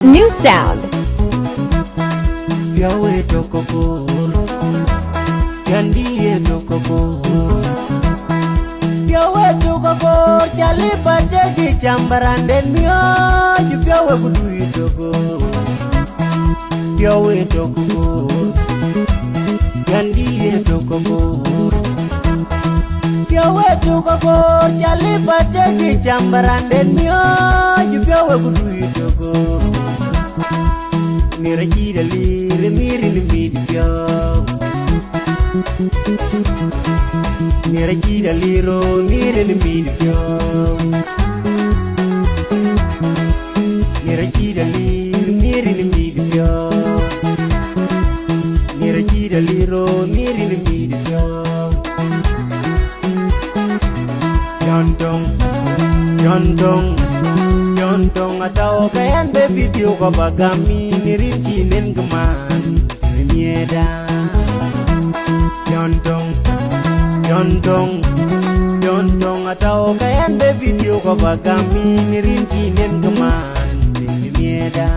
New sound. Yawe tokokor, Gandhi tokokor. Yawe tokokor, Chali pajagi chambaran den mio, Yawe kudu tokokor. Yawe tokokor, Gandhi tokokor. Yawe tokokor, Chali pajagi chambaran den mio, Yawe kudu tokokor. Mira gira lire miri ni video. Mira gira liro miri ni video. Mira gira lire miri ni video. Mira gira liro miri ni video. Yondong, yondong. Yontong atau kayan be video ko bagami nirin chinen geman nieda. Yontong, yontong, yontong atau kayan be video ko bagami nirin chinen geman nieda.